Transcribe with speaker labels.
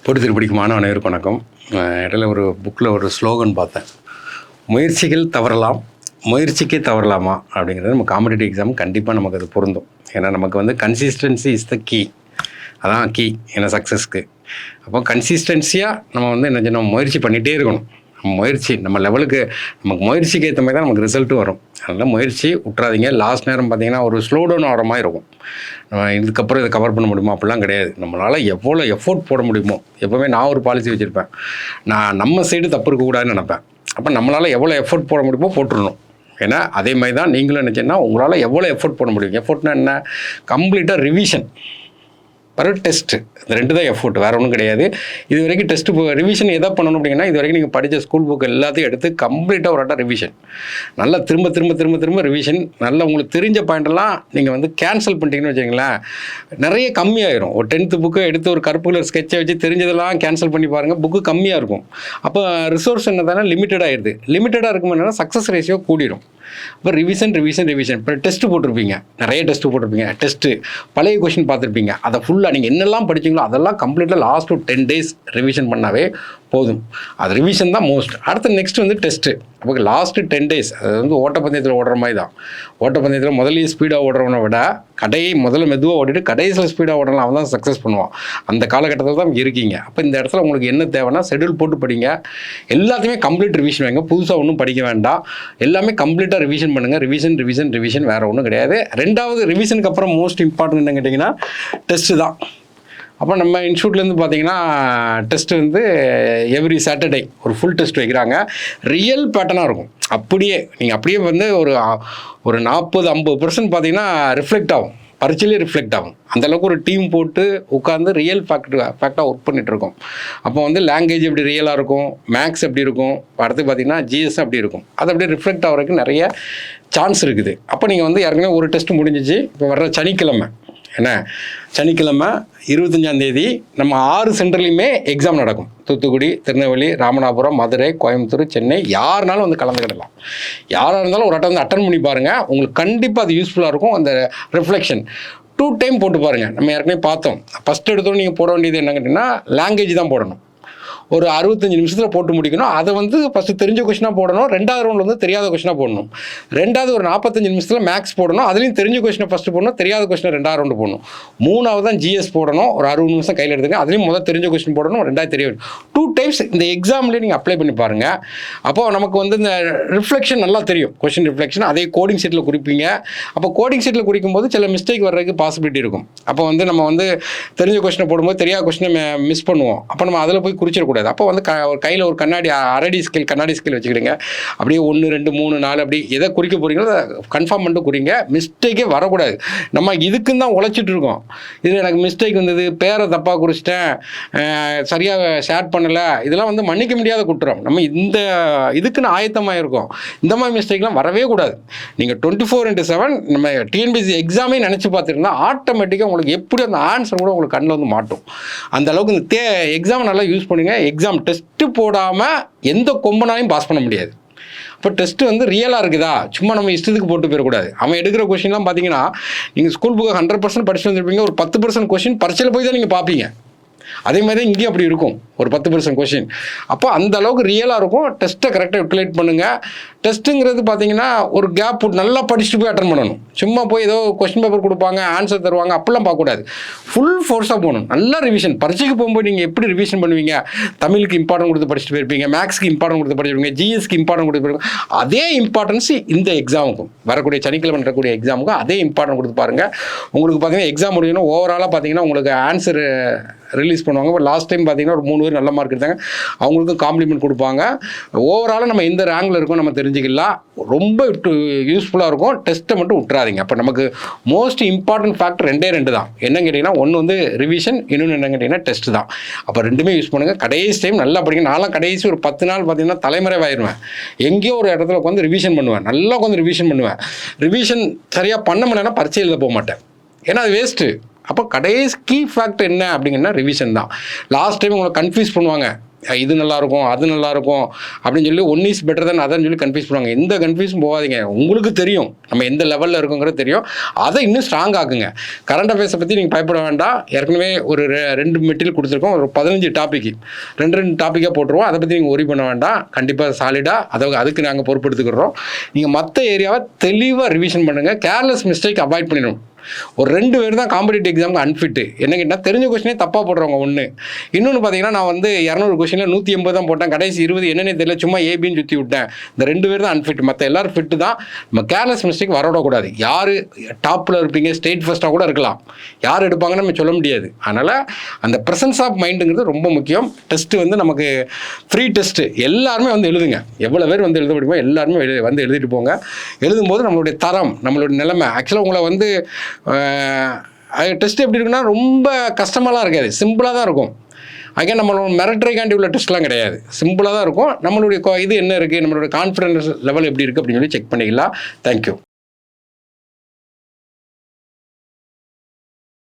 Speaker 1: பொறுத்திரு பிடிக்குமான அனைவருக்கும் வணக்கம். இடையில ஒரு புக்கில் ஒரு ஸ்லோகன் பார்த்தேன். முயற்சிகள் தவறலாம், முயற்சிக்கே தவறலாமா அப்படிங்கிறது நம்ம காம்படிட்டிவ் எக்ஸாம் கண்டிப்பாக நமக்கு அது பொருந்தும். ஏன்னா நமக்கு வந்து கன்சிஸ்டன்சி இஸ் த கீ. அதான் கீ ஏன்னா சக்ஸஸ்க்கு. அப்போ கன்சிஸ்டன்சியாக நம்ம வந்து என்ன செய்யணும், முயற்சி பண்ணிகிட்டே இருக்கணும். முயற்சி நம்ம லெவலுக்கு நமக்கு முயற்சிக்கு ஏற்ற மாதிரி தான் நமக்கு ரிசல்ட்டும் வரும். அதனால் முயற்சி விட்றாதீங்க. லாஸ்ட் நேரம் பார்த்தீங்கன்னா ஒரு ஸ்லோ டவுன் ஆகிற மாதிரி இருக்கும். இதுக்கப்புறம் இதை கவர் பண்ண முடியுமா அப்படிலாம் கிடையாது. நம்மளால் எவ்வளோ எஃபோர்ட் போட முடியுமோ, எப்போவுமே நான் ஒரு பாலிசி வச்சுருப்பேன். நம்ம சைடு தப்பு இருக்கக்கூடாதுன்னு நினப்பேன். அப்போ நம்மளால் எவ்வளோ எஃபோர்ட் போட முடியுமோ போட்டுடணும். ஏன்னா அதே மாதிரி தான் நீங்களும் நினச்சிங்கன்னா உங்களால் எவ்வளோ எஃபோர்ட் போட முடியும். எஃபோர்ட்னா என்ன, கம்ப்ளீட்டாக ரிவிஷன் பிறகு டெஸ்ட்டு, இந்த ரெண்டு தான் எஃபோர்ட், வேறு ஒன்றும் கிடையாது. இது வரைக்கும் டெஸ்ட்டு ரிவிஷன் எதை பண்ணணும் அப்படின்னா, இது வரைக்கும் நீங்கள் படித்த ஸ்கூல் புக் எல்லாத்தையும் எடுத்து கம்ப்ளீட்டாக ஒரு ஆட்டம் ரிவிஷன், நல்லா திரும்ப திரும்ப திரும்ப திரும்ப ரிவிஷன். நல்லா உங்களுக்கு தெரிஞ்ச பாயிண்டெல்லாம் நீங்கள் வந்து கேன்சல் பண்ணிட்டீங்கன்னு வச்சுங்களேன், நிறைய கம்மியாயிரும். ஒரு 10th புக்கு எடுத்து ஒரு கருப்பு கலர் ஸ்கெட்சை வச்சு தெரிஞ்சதெல்லாம் கேன்சல் பண்ணி பாருங்கள், புக்கு கம்மியாக இருக்கும். அப்போ ரிசோர்ஸ் என்ன தானே லிமிட்டடாக ஆயிடுது. லிமிட்டடாக இருக்கும் என்னன்னா சக்ஸஸ் ரேஷியோ கூடிடும். இப்போ ரிவிஷன் ரிவிஷன் ரிவிஷன். இப்போ டெஸ்ட்டு போட்டிருப்பீங்க, நிறைய டெஸ்ட்டு போட்டிருப்பீங்க. டெஸ்ட்டு பழைய கொஷின் பார்த்துருப்பீங்க. அதை ஃபுல்லாக நீங்கள் என்னெல்லாம் படிச்சிங்களோ அதெல்லாம் கம்ப்ளீட்டாக லாஸ்ட் 10 days ரிவிஷன் பண்ணாவே போதும். அது ரிவிஷன் தான் மோஸ்ட். அடுத்து நெக்ஸ்ட் வந்து டெஸ்ட்டு. அப்போ லாஸ்ட்டு 10 days அது வந்து ஓட்டப்பந்தயத்தில் ஓடுற மாதிரி தான். ஓட்டப்பந்தயத்தில் முதல்லையே ஸ்பீடாக ஓடுறவனை விட முதல்ல மெதுவாக ஓடிட்டு கடைசியில் ஸ்பீடாக ஓடலாம், அவன் தான் சக்ஸஸ் பண்ணுவான். அந்த காலகட்டத்தில் தான் இருக்கீங்க. அப்போ இந்த இடத்துல உங்களுக்கு என்ன தேவைன்னா ஷெட்யூல் போட்டு படிங்க. எல்லாத்தையுமே கம்ப்ளீட் ரிவிஷன் வைங்க. புதுசாக ஒன்றும் படிக்க வேண்டாம். எல்லாமே கம்ப்ளீட்டாக ரிவிஷன் பண்ணுங்கள். ரிவிஷன் ரிவிஷன் ரிவிஷன், வேறு ஒன்றும் கிடையாது. ரெண்டாவது ரிவிஷனுக்கு அப்புறம் மோஸ்ட் இம்பார்ட்டன்ட் என்ன கேட்டிங்கன்னா டெஸ்ட்டு தான். அப்போ நம்ம இன்ஸ்டியூட்லேருந்து பார்த்தீங்கன்னா டெஸ்ட்டு வந்து எவ்ரி சாட்டர்டே ஒரு ஃபுல் டெஸ்ட் வைக்கிறாங்க. ரியல் பேட்டர்னாக இருக்கும். நீங்கள் அப்படியே வந்து ஒரு 40-50% பார்த்தீங்கன்னா ரிஃப்ளெக்ட் ஆகும், பரீட்சையிலே ரிஃப்ளெக்ட் ஆகும். அந்தளவுக்கு ஒரு டீம் போட்டு உட்காந்து ரியல் ஃபேக்டாக ஒர்க் பண்ணிகிட்ருக்கோம். அப்போ வந்து லாங்குவேஜ் எப்படி ரியலாக இருக்கும், மேக்ஸ் எப்படி இருக்கும், அடுத்து பார்த்திங்கன்னா ஜிஎஸ் அப்படி இருக்கும். அது அப்படியே ரிஃப்ளெக்ட் ஆகிறதுக்கு நிறைய சான்ஸ் இருக்குது. அப்போ நீங்கள் வந்து ஏற்கனவே ஒரு டெஸ்ட் முடிஞ்சிச்சு. இப்போ வர்ற சனிக்கிழமை 25ஆம் தேதி நம்ம 6 சென்டர்லையுமே எக்ஸாம் நடக்கும். தூத்துக்குடி, திருநெல்வேலி, ராமநாதபுரம், மதுரை, கோயம்புத்தூர், சென்னை, யாருனாலும் வந்து கலந்துக்கிடலாம். யாராக இருந்தாலும் ஒரு வந்து அட்டன் பண்ணி பாருங்கள். உங்களுக்கு கண்டிப்பாக அது யூஸ்ஃபுல்லாக இருக்கும். அந்த ரிஃப்ளெக்ஷன் 2 time போட்டு பாருங்கள். நம்ம ஏற்கனவே பார்த்தோம். ஃபஸ்ட் எடுத்தோன்னு நீங்கள் போட வேண்டியது என்ன கேட்டிங்கன்னா லாங்குவேஜ் தான் போடணும். ஒரு 65 நிமிஷத்தில் போட்டு முடிக்கணும். அதை வந்து ஃபஸ்ட்டு தெரிஞ்ச கொஷினாக போடணும். 2வது ரவுண்டில் வந்து தெரியாத கொஷினாக போடணும். 2வது ஒரு 45 நிமிஷத்தில் மேக்ஸ் போடணும். அதுலேயும் தெரிஞ்ச கொஷினை ஃபஸ்ட்டு போடணும், தெரியாத கொஷினை 2வது ரவுண்டு போடணும். 3வது தான் ஜிஎஸ் போடணும். ஒரு 60 நிமிஷம் கையில் எடுத்துங்க. அதுலேயும் முதல் தெரிஞ்ச கொஷின் போடணும், 2வது தெரிய 2 times இந்த எக்ஸாம்லேயே நீங்கள் அப்ளை பண்ணி பாருங்கள். அப்போது நமக்கு வந்து இந்த ரிஃப்ளெக்ஷன் நல்லா தெரியும். கொஷின் ரிஃப்ளெக்ஷன் அதே கோடிங் ஷீட்டில் குறிப்பீங்க. அப்போ கோடிங் ஷீட்டில் குறிக்கும்போது சில மிஸ்டேக் வர்றதுக்கு பாசிபிலிட்டி இருக்கும். அப்போ வந்து நம்ம வந்து தெரிஞ்ச கொஷினை போடும்போது தெரியாத கொஷினை மிஸ் பண்ணுவோம். அப்போ நம்ம அதில் போய் குறிச்சிடக்கூடாது. அப்போ வந்து கையில் ஒரு கண்ணாடி கண்ணாடி ஸ்கேல் வச்சுக்கிடுங்க. அப்படியே 1 2 3 4 அப்படி எதை குறிக்க போகிறீங்களோ அதை கன்ஃபார்ம் பண்ணிட்டு குறிங்க. மிஸ்டேக்கே வரக்கூடாது. நம்ம இதுக்குன்னு தான் உழைச்சிட்டு இருக்கோம். இதில் எனக்கு மிஸ்டேக் வந்தது, பேரை தப்பாக குறிச்சிட்டேன், சரியாக ஷேர் பண்ணலை, இதெல்லாம் வந்து மன்னிக்க முடியாத குற்றம். நம்ம இந்த இதுக்குன்னு ஆயத்தமாக இருக்கோம். இந்த மாதிரி மிஸ்டேக்லாம் வரவே கூடாது. நீங்கள் 24/7 நம்ம டிஎன்பிஎஸ்சி எக்ஸாமே நினச்சி பார்த்துருந்தா ஆட்டோமேட்டிக்காக உங்களுக்கு எப்படி அந்த ஆன்சர் கூட உங்களுக்கு கண்ணில் வந்து மாட்டும். அந்த அளவுக்கு இந்த எக்ஸாமை நல்லா யூஸ் பண்ணுங்க. எக்ஸாம் டெஸ்ட்டு போடாமல் எந்த கொம்பனாலையும் பாஸ் பண்ண முடியாது. இப்போ டெஸ்ட்டு வந்து ரியலாக இருக்குதா, சும்மா நம்ம இஷ்டத்துக்கு போட்டு போயிடக்கூடாது. அவன் எடுக்கிற கொஷின்லாம் பார்த்தீங்கன்னா நீங்கள் ஸ்கூல் புக்கு 100% படிச்சுட்டு வந்திருப்பீங்க. ஒரு 10% கொஷின் பரீட்சையில் போய் தான் நீங்கள் பார்ப்பீங்க. அதே மாதிரி தான் இங்கேயும் அப்படி இருக்கும், ஒரு 10% கொஷின். அப்போ அந்த அளவுக்கு ரியலாக இருக்கும். டெஸ்ட்டை கரெக்டாக யூட்டிலைட் பண்ணுங்கள். டெஸ்ட்டுங்கிறது பார்த்தீங்கன்னா ஒரு கேப் நல்லா படிச்சுட்டு போய் அட்டன் பண்ணணும். சும்மா போய் ஏதோ கொஸ்டின் பேப்பர் கொடுப்பாங்க, ஆன்சர் தருவாங்க, அப்படிலாம் பார்க்கக்கூடாது. ஃபுல் ஃபோர்ஸாக போகணும். நல்லா ரிவிஷன். பரீட்சைக்கு போகும்போது நீங்கள் எப்படி ரிவிஷன் பண்ணுவீங்க, தமிழுக்கு இம்பார்ட்டன்ட் கொடுத்து படிச்சுட்டு போயிருப்பீங்க, மேக்ஸ்க்கு இம்பார்ட்டன்ட் கொடுத்து படிச்சிருப்பீங்க, ஜிஎஸ்க்கு இம்பார்ட்டன்ட் கொடுத்து போயிருப்பீங்க. அதே இம்பார்ட்டன்ஸ் இந்த எக்ஸாமுக்கும், வரக்கூடிய சனிக்கிழமை நடக்கக்கூடிய எக்ஸாமுக்கும் அதே இம்பார்ட்டன்ட் கொடுத்து பாருங்கள். உங்களுக்கு பார்த்தீங்கன்னா எக்ஸாம் முடியணும். ஓவராலாக பார்த்தீங்கன்னா உங்களுக்கு ஆன்சர் ரிலீஸ் பண்ணுவாங்க. இப்போ லாஸ்ட் டைம் பார்த்தீங்கன்னா ஒரு 3 பேர் நல்ல மார்க் எடுத்தாங்க, அவங்களுக்கும் காம்ப்ளிமெண்ட் கொடுப்பாங்க. ஓவராலாக நம்ம எந்த ரேங்கில் இருக்கோம் நம்ம தெரிஞ்சுக்கலாம். ரொம்ப யூஸ்ஃபுல்லாக இருக்கும். டெஸ்ட்டை மட்டும் விட்டுறாதீங்க. அப்போ நமக்கு மோஸ்ட் இம்பார்ட்டன்ட் ஃபேக்டர் 2 தான். என்னன்னு கேட்டிங்கன்னா ஒன்று வந்து ரிவிஷன், இன்னொன்று என்ன கேட்டிங்கன்னா டெஸ்ட் தான். அப்போ 2மே யூஸ் பண்ணுங்கள். கடைசி டைம் நல்லா படிங்க. நான்லாம் கடைசி ஒரு 10 நாள் பார்த்தீங்கன்னா தலைமறைவாயிருவேன். எங்கேயோ ஒரு இடத்துல உட்காந்து ரிவிஷன் பண்ணுவேன். நல்லா உட்காந்து ரிவிஷன் பண்ணுவேன். ரிவிஷன் சரியாக பண்ண முடியலன்னா பரீட்சை எழுத போக மாட்டேன். ஏன்னா அது வேஸ்ட்டு. அப்போ கடைசி கீ ஃபேக்டர் என்ன அப்படிங்கன்னா ரிவிஷன் தான். லாஸ்ட் டைம் உங்களை கன்ஃபியூஸ் பண்ணுவாங்க. இது நல்லாயிருக்கும் அது நல்லாயிருக்கும் அப்படின்னு சொல்லி ஒன் இஸ் பெட்டர் தென் அதர்னு சொல்லி கன்ஃபியூஸ் பண்ணுவாங்க. எந்த கன்ஃபியூஸும் போகாதீங்க. உங்களுக்கு தெரியும் நம்ம எந்த லெவலில் இருக்குங்கிறது தெரியும். அதை இன்னும் ஸ்ட்ராங் ஆக்குங்க. கரண்ட் அஃபேர்ஸை பற்றி நீங்கள் பயப்பட வேண்டாம். ஏற்கனவே ஒரு 2 மெட்டீரியல் கொடுத்துருக்கோம். ஒரு 15 டாபிக் 2 டாப்பிக்காக போட்டுருவோம். அதை பற்றி நீங்கள் ஒரி பண்ண வேண்டாம். கண்டிப்பாக சாலிடாக அதுக்கு நாங்கள் பொறுப்பெடுத்துக்கிறோம். நீங்கள் மற்ற ஏரியாவை தெளிவாக ரிவிஷன் பண்ணுங்கள். கேர்லெஸ் மிஸ்டேக் அவாய்ட் பண்ணிடணும். ஒரு 2 பேர் தான் காம்படிட்டிவ் எக்ஸாமுக்கு அன்ஃபிட்டு. என்ன கேட்டால் தெரிஞ்ச கொஸ்டினே தப்பாக போடுறவங்க ஒன்று. இன்னொன்று பார்த்தீங்கன்னா நான் வந்து 200 கொஸ்டினில் 180 தான் போட்டேன். கடைசி 20 என்னென்ன தெரியல சும்மா ஏபின்னு சுற்றி விட்டேன். இந்த 2 பேர் தான் அன்ஃபிட். மற்ற எல்லாரும் ஃபிட்டு தான். நம்ம கேர்லெஸ் மிஸ்டேக் வரவிடக்கூடாது. யார் டாப்பில் இருப்பீங்க, ஸ்டேட் ஃபர்ஸ்ட்டாக கூட இருக்கலாம். யார் எடுப்பாங்கன்னு நம்ம சொல்ல முடியாது. அதனால் அந்த ப்ரெசன்ஸ் ஆஃப் மைண்டுங்கிறது ரொம்ப முக்கியம். டெஸ்ட்டு வந்து நமக்கு ஃப்ரீ டெஸ்ட்டு. எல்லாருமே வந்து எழுதுங்க. எவ்வளோ பேர் வந்து எழுத முடியுமோ எல்லாருமே வந்து எழுதிட்டு போங்க. எழுதும்போது நம்மளுடைய தரம், நம்மளுடைய நிலைமை ஆக்சுவலாக உங்களை வந்து டெஸ்ட் எப்படி இருக்குன்னா ரொம்ப கஷ்டமாலாம் இருக்காது. சிம்பிளாக தான் இருக்கும். அங்கே நம்மளோட மிரட்டரைக்காண்டி உள்ள டெஸ்ட்லாம் கிடையாது. சிம்பிளாக தான் இருக்கும். நம்மளுடைய இது என்ன இருக்குது, நம்மளுடைய கான்ஃபிடன்ஸ் லெவல் எப்படி இருக்குது அப்படின்னு சொல்லி செக் பண்ணிக்கலாம். தேங்க்யூ.